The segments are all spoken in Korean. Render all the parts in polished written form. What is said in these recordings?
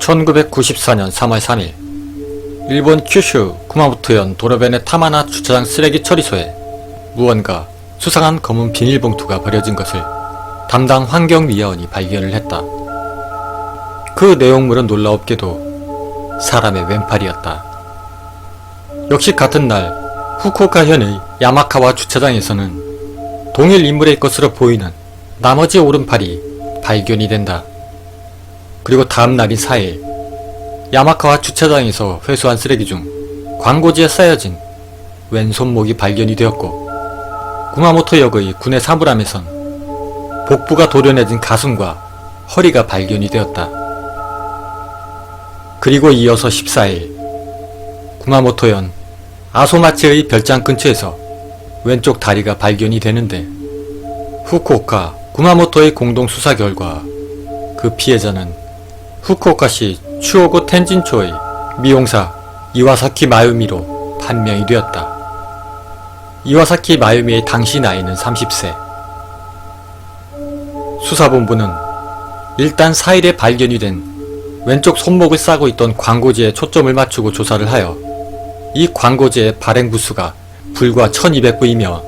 1994년 3월 3일 일본 큐슈 구마모토현 도로변의 타마나 주차장 쓰레기 처리소에 무언가 수상한 검은 비닐봉투가 버려진 것을 담당 환경미화원이 발견을 했다. 그 내용물은 놀라웠게도 사람의 왼팔이었다. 역시 같은 날 후쿠오카현의 야마카와 주차장에서는 동일 인물의 것으로 보이는 나머지 오른팔이 발견이 된다. 그리고 다음 날인 4일 야마카와 주차장에서 회수한 쓰레기 중 광고지에 쌓여진 왼손목이 발견이 되었고, 구마모토역의 군의 사물함에선 복부가 도려내진 가슴과 허리가 발견이 되었다. 그리고 이어서 14일 구마모토현 아소마츠의 별장 근처에서 왼쪽 다리가 발견이 되는데, 후쿠오카 구마모토의 공동 수사 결과 그 피해자는 후쿠오카시 추오고 텐진초의 미용사 이와사키 마유미로 판명이 되었다. 이와사키 마유미의 당시 나이는 30세. 수사본부는 일단 4일에 발견이 된 왼쪽 손목을 싸고 있던 광고지에 초점을 맞추고 조사를 하여 이 광고지의 발행 부수가 불과 1200부이며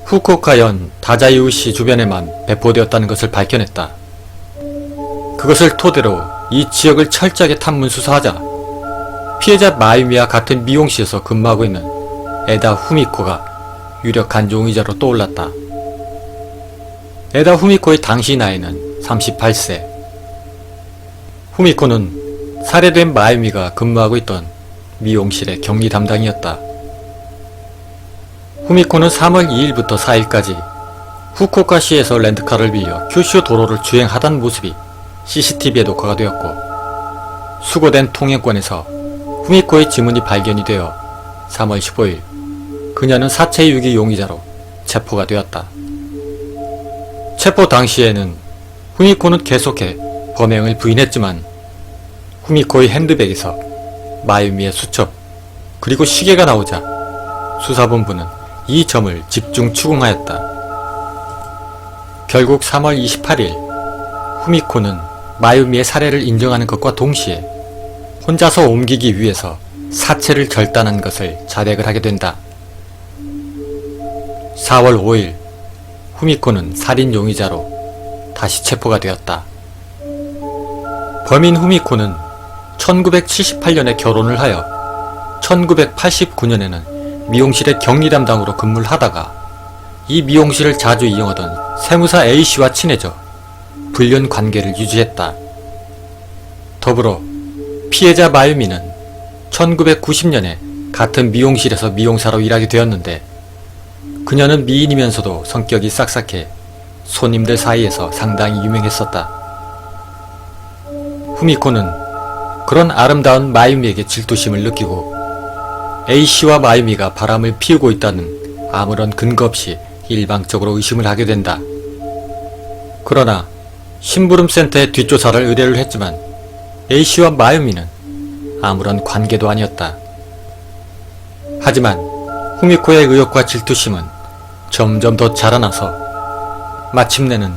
후쿠오카현 다자이우시 주변에만 배포되었다는 것을 밝혀냈다. 그것을 토대로 이 지역을 철저하게 탐문 수사하자 피해자 마유미와 같은 미용실에서 근무하고 있는 에다 후미코가 유력한 용의자로 떠올랐다. 에다 후미코의 당시 나이는 38세. 후미코는 살해된 마유미가 근무하고 있던 미용실의 격리 담당이었다. 후미코는 3월 2일부터 4일까지 후쿠오카시에서 렌트카를 빌려 큐슈 도로를 주행하던 모습이 CCTV에 녹화가 되었고, 수거된 통행권에서 후미코의 지문이 발견이 되어 3월 15일 그녀는 사체 유기 용의자로 체포가 되었다. 체포 당시에는 후미코는 계속해 범행을 부인했지만 후미코의 핸드백에서 마유미의 수첩 그리고 시계가 나오자 수사본부는 이 점을 집중 추궁하였다. 결국 3월 28일 후미코는 마유미의 살해를 인정하는 것과 동시에 혼자서 옮기기 위해서 사체를 절단한 것을 자백을 하게 된다. 4월 5일 후미코는 살인 용의자로 다시 체포가 되었다. 범인 후미코는 1978년에 결혼을 하여 1989년에는 미용실의 격리 담당으로 근무를 하다가 이 미용실을 자주 이용하던 세무사 A씨와 친해져 불륜 관계를 유지했다. 더불어 피해자 마유미는 1990년에 같은 미용실에서 미용사로 일하게 되었는데, 그녀는 미인이면서도 성격이 싹싹해 손님들 사이에서 상당히 유명했었다. 후미코는 그런 아름다운 마유미에게 질투심을 느끼고 A씨와 마유미가 바람을 피우고 있다는 아무런 근거 없이 일방적으로 의심을 하게 된다. 그러나 심부름센터에 뒷조사를 의뢰를 했지만 A씨와 마유미는 아무런 관계도 아니었다. 하지만 후미코의 의욕과 질투심은 점점 더 자라나서 마침내는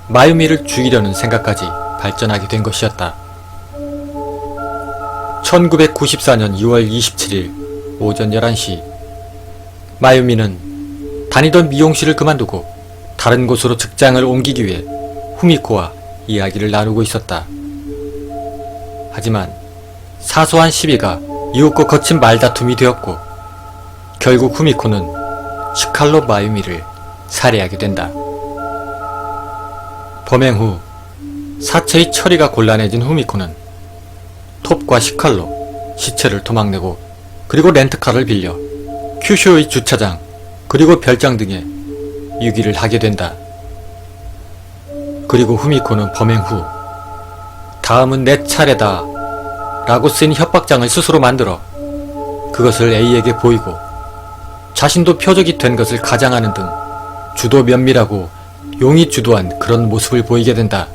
마유미를 죽이려는 생각까지 발전하게 된 것이었다. 1994년 6월 27일 오전 11시 마유미는 다니던 미용실을 그만두고 다른 곳으로 직장을 옮기기 위해 후미코와 이야기를 나누고 있었다. 하지만 사소한 시비가 이웃과 거친 말다툼이 되었고, 결국 후미코는 시칼로 마유미를 살해하게 된다. 범행 후 사체의 처리가 곤란해진 후미코는 톱과 시칼로 시체를 도망내고, 그리고 렌트카를 빌려 큐슈의 주차장 그리고 별장 등에 유기를 하게 된다. 그리고 후미코는 범행 후 다음은 내 차례다 라고 쓴 협박장을 스스로 만들어 그것을 A에게 보이고 자신도 표적이 된 것을 가장하는 등 주도 면밀하고 용이 주도한 그런 모습을 보이게 된다.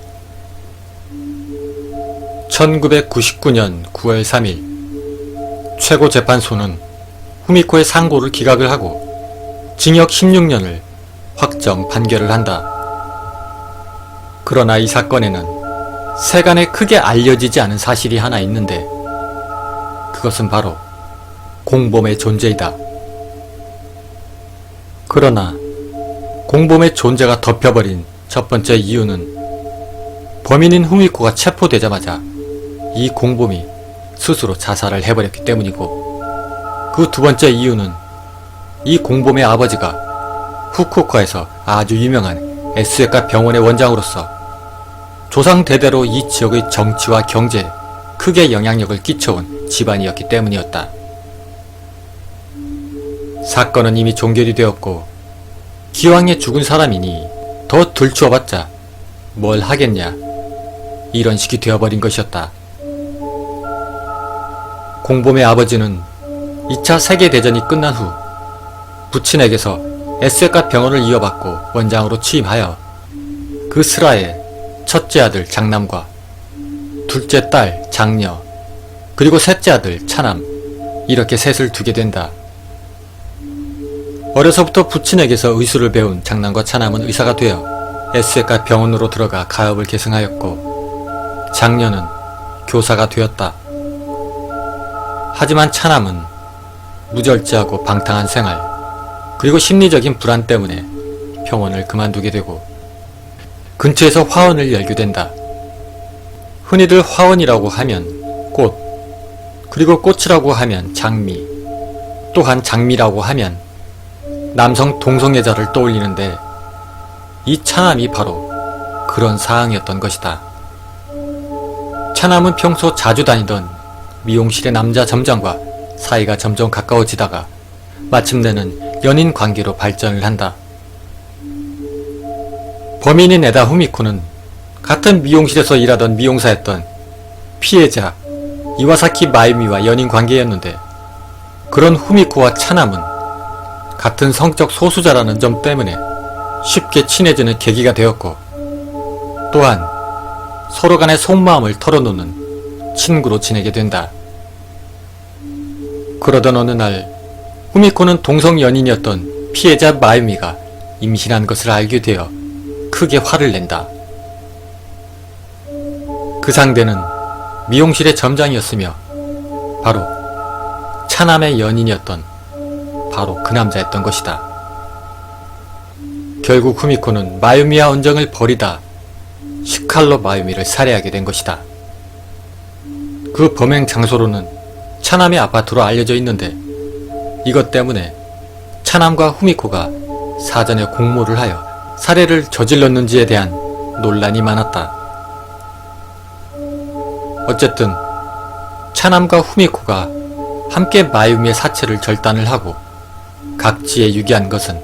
1999년 9월 3일 최고재판소는 후미코의 상고를 기각을 하고 징역 16년을 확정 판결을 한다. 그러나 이 사건에는 세간에 크게 알려지지 않은 사실이 하나 있는데 그것은 바로 공범의 존재이다. 그러나 공범의 존재가 덮여버린 첫 번째 이유는 범인인 후미코가 체포되자마자 이 공범이 스스로 자살을 해버렸기 때문이고, 그 두 번째 이유는 이 공범의 아버지가 후쿠오카에서 아주 유명한 S외과 병원의 원장으로서 조상 대대로 이 지역의 정치와 경제에 크게 영향력을 끼쳐온 집안이었기 때문이었다. 사건은 이미 종결이 되었고 기왕에 죽은 사람이니 더 들추어봤자 뭘 하겠냐, 이런 식이 되어버린 것이었다. 공범의 아버지는 2차 세계대전이 끝난 후 부친에게서 S외과 병원을 이어받고 원장으로 취임하여 그 슬하에 첫째 아들 장남과 둘째 딸 장녀, 그리고 셋째 아들 차남, 이렇게 셋을 두게 된다. 어려서부터 부친에게서 의술을 배운 장남과 차남은 의사가 되어 S외과 병원으로 들어가 가업을 계승하였고, 장녀는 교사가 되었다. 하지만 차남은 무절제하고 방탕한 생활, 그리고 심리적인 불안 때문에 병원을 그만두게 되고 근처에서 화원을 열게 된다. 흔히들 화원이라고 하면 꽃, 그리고 꽃이라고 하면 장미, 또한 장미라고 하면 남성 동성애자를 떠올리는데, 이 차남이 바로 그런 사항이었던 것이다. 차남은 평소 자주 다니던 미용실의 남자 점장과 사이가 점점 가까워지다가 마침내는 연인 관계로 발전을 한다. 범인인 에다 후미코는 같은 미용실에서 일하던 미용사였던 피해자 이와사키 마유미와 연인 관계였는데, 그런 후미코와 차남은 같은 성적 소수자라는 점 때문에 쉽게 친해지는 계기가 되었고, 또한 서로 간의 속마음을 털어놓는 친구로 지내게 된다. 그러던 어느 날 후미코는 동성 연인이었던 피해자 마유미가 임신한 것을 알게 되어 크게 화를 낸다. 그 상대는 미용실의 점장이었으며 바로 차남의 연인이었던 바로 그 남자였던 것이다. 결국 후미코는 마유미와 언정을 벌이다 식칼로 마유미를 살해하게 된 것이다. 그 범행 장소로는 차남의 아파트로 알려져 있는데, 이것 때문에 차남과 후미코가 사전에 공모를 하여 살해를 저질렀는지에 대한 논란이 많았다. 어쨌든 차남과 후미코가 함께 마유미의 사체를 절단을 하고 각지에 유기한 것은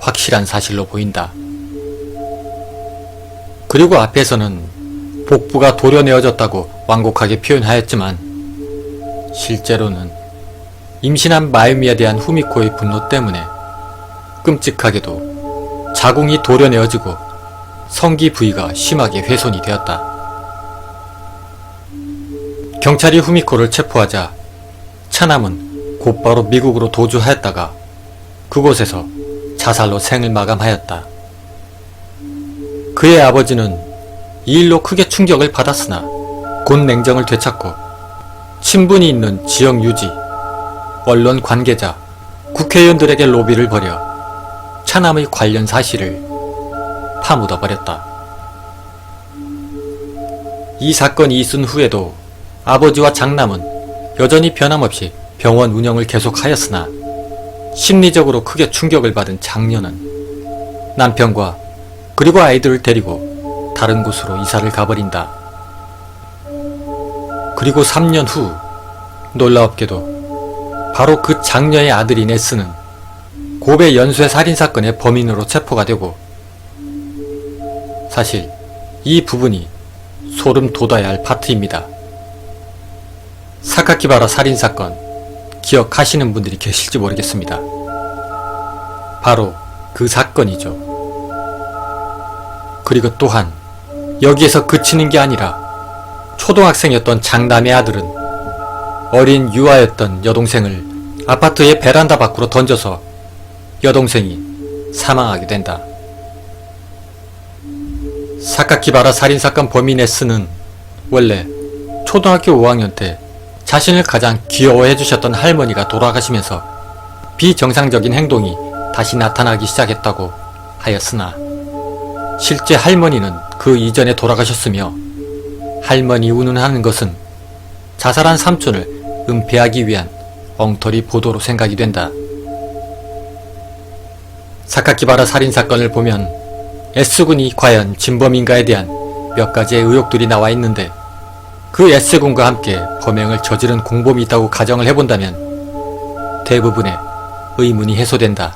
확실한 사실로 보인다. 그리고 앞에서는 복부가 도려내어졌다고 완곡하게 표현하였지만 실제로는 임신한 마유미에 대한 후미코의 분노 때문에 끔찍하게도 자궁이 도려내어지고 성기 부위가 심하게 훼손이 되었다. 경찰이 후미코를 체포하자 차남은 곧바로 미국으로 도주하였다가 그곳에서 자살로 생을 마감하였다. 그의 아버지는 이 일로 크게 충격을 받았으나 곧 냉정을 되찾고 친분이 있는 지역 유지, 언론 관계자, 국회의원들에게 로비를 벌여 차남의 관련 사실을 파묻어버렸다. 이 사건이 있은 후에도 아버지와 장남은 여전히 변함없이 병원 운영을 계속하였으나 심리적으로 크게 충격을 받은 장녀는 남편과 그리고 아이들을 데리고 다른 곳으로 이사를 가버린다. 그리고 3년 후 놀라웠게도 바로 그 장녀의 아들인 에스는 고베 연쇄 살인사건의 범인으로 체포가 되고, 사실 이 부분이 소름 돋아야 할 파트입니다. 사카키바라 살인사건 기억하시는 분들이 계실지 모르겠습니다. 바로 그 사건이죠. 그리고 또한 여기에서 그치는 게 아니라 초등학생이었던 장남의 아들은 어린 유아였던 여동생을 아파트의 베란다 밖으로 던져서 여동생이 사망하게 된다. 사카키바라 살인사건 범인 에스는 원래 초등학교 5학년 때 자신을 가장 귀여워해 주셨던 할머니가 돌아가시면서 비정상적인 행동이 다시 나타나기 시작했다고 하였으나 실제 할머니는 그 이전에 돌아가셨으며 할머니 운운하는 것은 자살한 삼촌을 은폐하기 위한 엉터리 보도로 생각이 된다. 사카키바라 살인사건을 보면 S군이 과연 진범인가에 대한 몇 가지의 의혹들이 나와 있는데 그 S군과 함께 범행을 저지른 공범이 있다고 가정을 해본다면 대부분의 의문이 해소된다.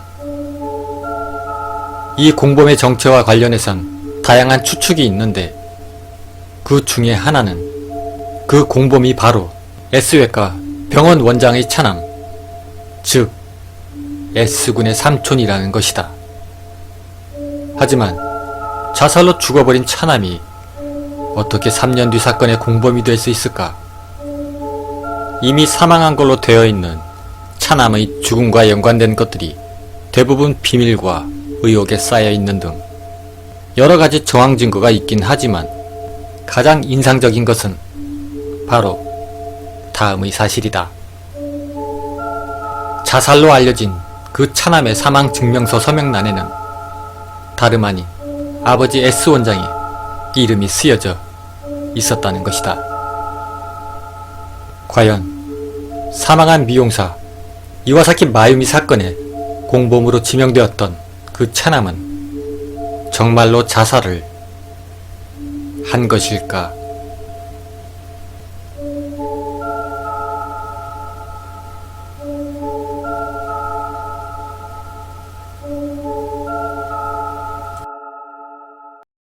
이 공범의 정체와 관련해선 다양한 추측이 있는데 그 중에 하나는 그 공범이 바로 S외과 병원 원장의 차남, 즉 S군의 삼촌이라는 것이다. 하지만 자살로 죽어버린 차남이 어떻게 3년 뒤 사건의 공범이 될 수 있을까? 이미 사망한 걸로 되어 있는 차남의 죽음과 연관된 것들이 대부분 비밀과 의혹에 쌓여 있는 등 여러가지 정황 증거가 있긴 하지만 가장 인상적인 것은 바로 다음의 사실이다. 자살로 알려진 그 차남의 사망 증명서 서명란에는 다름 아닌 아버지 S 원장의 이름이 쓰여져 있었다는 것이다. 과연 사망한 미용사 이와사키 마유미 사건의 공범으로 지명되었던 그 차남은 정말로 자살을 한 것일까?